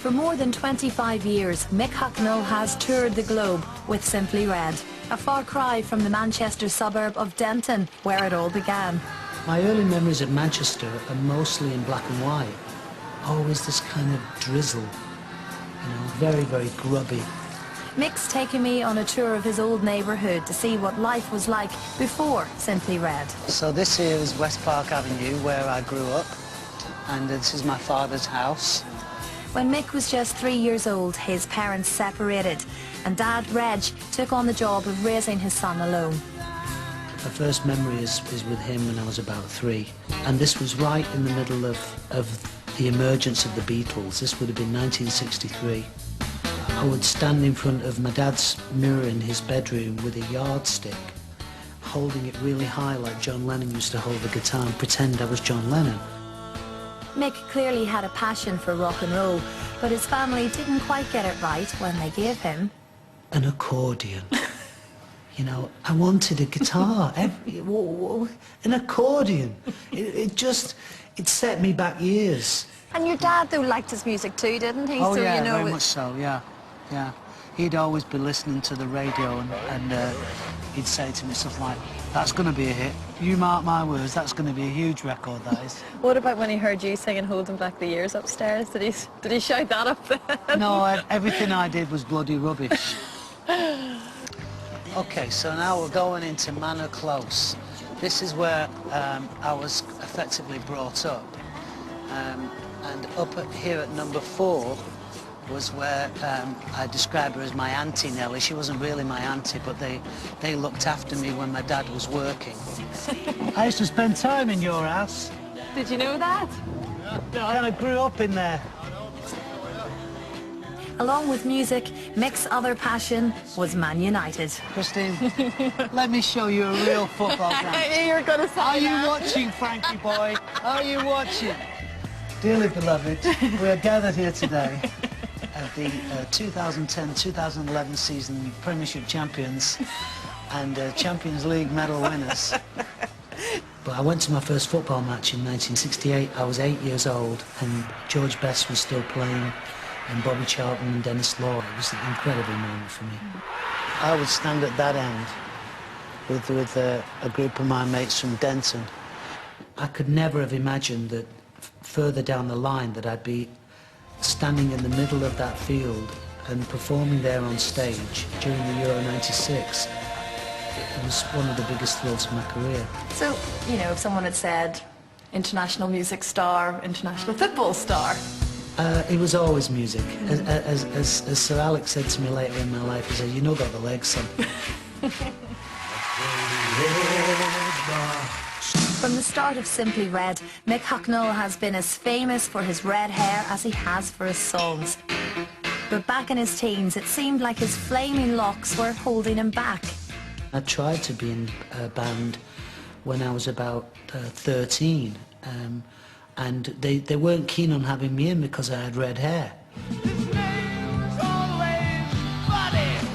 For more than 25 years, Mick has toured the globe with Simply Red, a far cry from the Manchester suburb of Denton, where it all began. My early memories of Manchester are mostly in black and white. Always this kind of drizzle, you know, very, very grubby. Mick's taken me on a tour of his old neighbourhood to see what life was like before Simply Red. So this here is West Park Avenue, where I grew up, and this is my father's house. When Mick was just 3 years old, his parents separated, and Dad, Reg, took on the job of raising his son alone. My first memory is with him when I was about 3, and this was right in the middle of the emergence of the Beatles. This would have been 1963. I would stand in front of my dad's mirror in his bedroom with a yardstick, holding it really high like John Lennon used to hold the guitar, and pretend I was John Lennon. Mick clearly had a passion for rock and roll, but his family didn't quite get it right when they gave him an accordion. You know, I wanted a guitar, an accordion. It set me back years. And your dad, though, liked his music too, didn't he? Oh, so, yeah, you know, very much so, yeah. He'd always be listening to the radio, and he'd say to me stuff like, "That's going to be a hit. You mark my words, that's going to be a huge record, that is." What about when he heard you singing Holding Back the Years upstairs? Did he shout that up then? No, everything I did was bloody rubbish. Okay, so now we're going into Manor Close. This is where I was effectively brought up. And up here at number 4 was where I describe her as my Auntie Nellie. She wasn't really my auntie, but they looked after me when my dad was working. I used to spend time in your house. Did you know that? Yeah. I kind of grew up in there. Along with music, Mick's other passion was Man United. Christine, let me show you a real football fan. You're going to say Are that. you watching, Frankie boy? Are you watching? Dearly beloved, we are gathered here today at the 2010-2011 season Premiership champions and Champions League medal winners. But I went to my first football match in 1968. I was 8 years old, and George Best was still playing, and Bobby Charlton and Dennis Law. It was an incredible moment for me. I would stand at that end with a group of my mates from Denton. I could never have imagined that further down the line that I'd be standing in the middle of that field and performing there on stage during the Euro '96. It was one of the biggest thrills of my career. So, you know, if someone had said international music star, international football star. It was always music. As Sir Alex said to me later in my life, he said, "You know got the legs, son." From the start of Simply Red, Mick has been as famous for his red hair as he has for his songs. But back in his teens, it seemed like his flaming locks were holding him back. I tried to be in a band when I was about 13, and they weren't keen on having me in because I had red hair.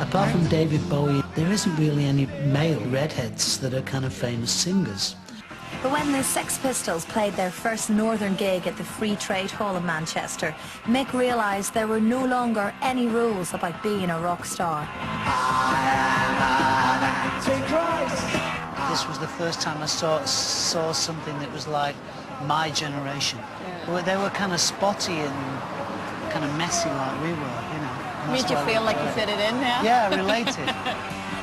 Apart from David Bowie, there isn't really any male redheads that are kind of famous singers. But when the Sex Pistols played their first northern gig at the Free Trade Hall in Manchester, Mick realised there were no longer any rules about being a rock star. This was the first time I saw something that was like my generation. Yeah. They were kind of spotty and kind of messy like we were, you know. Made you feel like you fitted in, yeah? Yeah, I related.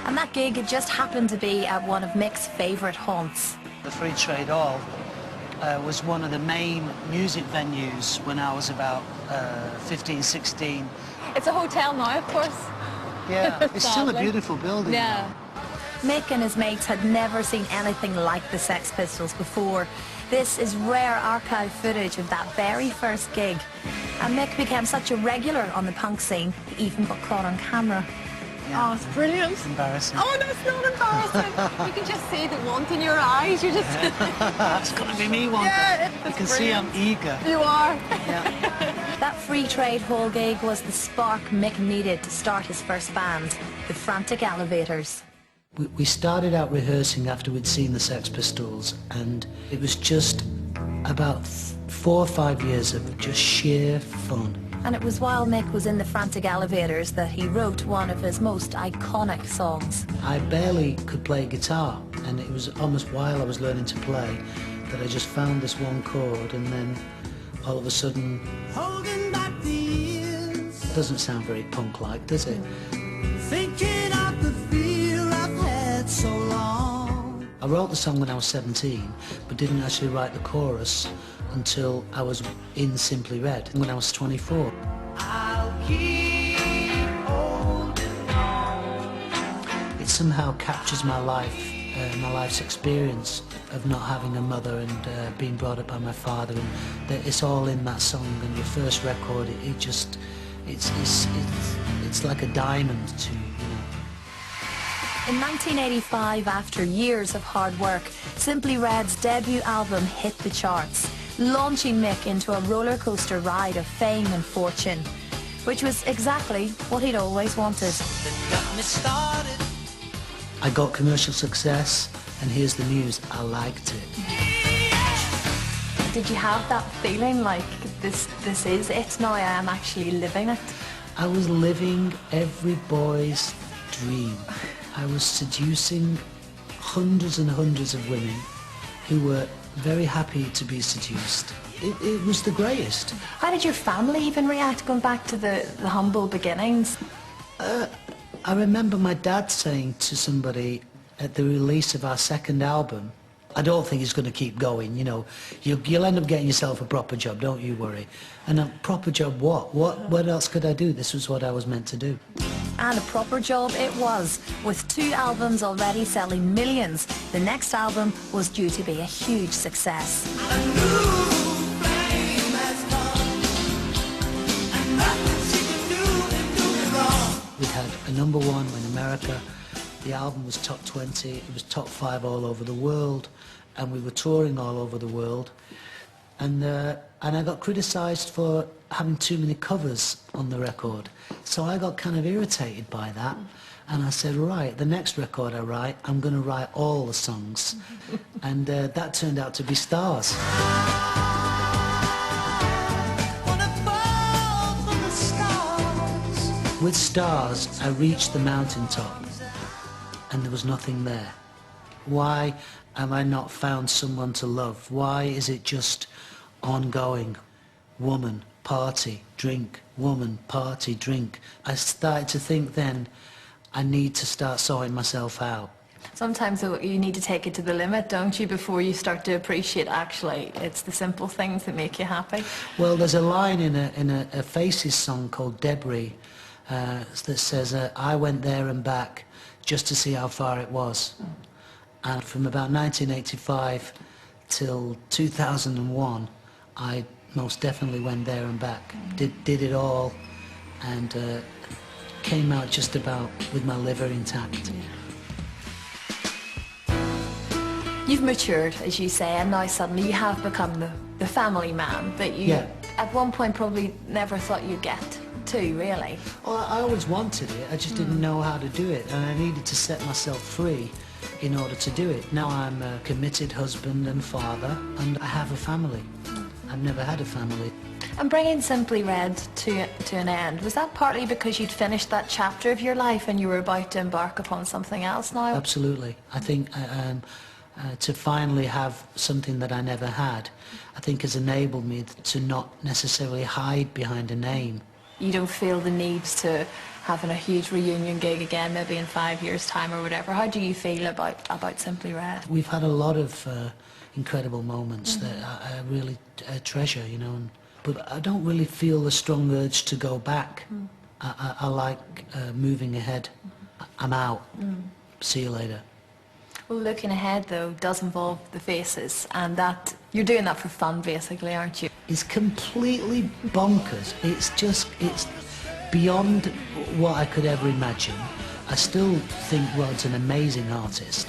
And that gig had just happened to be at one of Mick's favourite haunts. The Free Trade Hall was one of the main music venues when I was about 15, 16. It's a hotel now, of course. Yeah, it's still a beautiful building. Yeah. Mick and his mates had never seen anything like the Sex Pistols before. This is rare archive footage of that very first gig. And Mick became such a regular on the punk scene, he even got caught on camera. Yeah. Oh, it's brilliant. It's embarrassing. Oh, no, it's not embarrassing. You can just see the want in your eyes. You're just... It's going to be me one Yeah, day. You can see I'm eager. You are. Yeah. That Free Trade Hall gig was the spark Mick needed to start his first band, the Frantic Elevators. We started out rehearsing after we'd seen the Sex Pistols, and it was just about 4 or 5 years of just sheer fun. And it was while Mick was in the Frantic Elevators that he wrote one of his most iconic songs. I barely could play guitar, and it was almost while I was learning to play that I just found this one chord, and then all of a sudden, holding back the years. It doesn't sound very punk-like, does it? Thinking of the fear I've had so long. I wrote the song when I was 17, but didn't actually write the chorus until I was in Simply Red, when I was 24. I'll keep holding on. It somehow captures my life, my life's experience of not having a mother and being brought up by my father, and it's all in that song. And your first record, it's like a diamond to you. In 1985, after years of hard work, Simply Red's debut album hit the charts, launching Mick into a roller coaster ride of fame and fortune, which was exactly what he'd always wanted. I got commercial success, and here's the news, I liked it. Did you have that feeling like this is it now, I am actually living it? I was living every boy's dream. I was seducing hundreds and hundreds of women who were very happy to be seduced. It was the greatest. How did your family even react, going back to the humble beginnings? I remember my dad saying to somebody at the release of our second album, I don't think it's going to keep going, you know. You'll end up getting yourself a proper job, don't you worry. And a proper job what? What else could I do? This was what I was meant to do. And a proper job it was. With 2 albums already selling millions, the next album was due to be a huge success. We had a #1 in America. The album was top 20, it was top 5 all over the world, and we were touring all over the world. And I got criticised for having too many covers on the record. So I got kind of irritated by that, and I said, right, the next record I write, I'm going to write all the songs. And that turned out to be Stars. With Stars, I reached the mountaintop, and there was nothing there. Why am I not found someone to love? Why is it just ongoing? Woman, party, drink, woman, party, drink. I started to think then, I need to start sorting myself out. Sometimes you need to take it to the limit, don't you, before you start to appreciate actually it's the simple things that make you happy. Well, there's a line in a Faces song called Debris that says, I went there and back just to see how far it was. And from about 1985 till 2001, I most definitely went there and back. Did it all, and came out just about with my liver intact. You've matured, as you say, and now suddenly you have become the family man that you at one point probably never thought you'd get to, really. Well, I always wanted it, I just didn't know how to do it, and I needed to set myself free in order to do it. Now I'm a committed husband and father, and I have a family. I've never had a family. And bringing Simply Red to an end, was that partly because you'd finished that chapter of your life and you were about to embark upon something else now? Absolutely. I think to finally have something that I never had, I think has enabled me to not necessarily hide behind a name. You don't feel the need to having a huge reunion gig again, maybe in 5 years' time or whatever. How do you feel about Simply Red? We've had a lot of incredible moments that I really treasure, you know, but I don't really feel a strong urge to go back. I like moving ahead. I'm out. See you later. Well, looking ahead, though, does involve the Faces, and that you're doing that for fun, basically, aren't you? It's completely bonkers. It's beyond what I could ever imagine. I still think Rod's an amazing artist,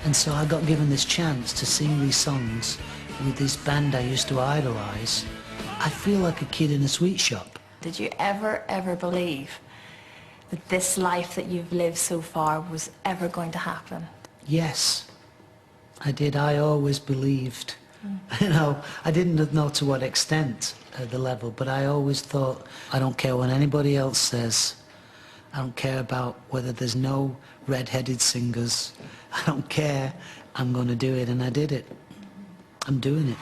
and so I got given this chance to sing these songs with this band I used to idolise. I feel like a kid in a sweet shop. Did you ever believe that this life that you've lived so far was ever going to happen? Yes, I did. I always believed You know, I didn't know to what extent the level, but I always thought, I don't care what anybody else says. I don't care about whether there's no red-headed singers. I don't care. I'm going to do it, and I did it. I'm doing it.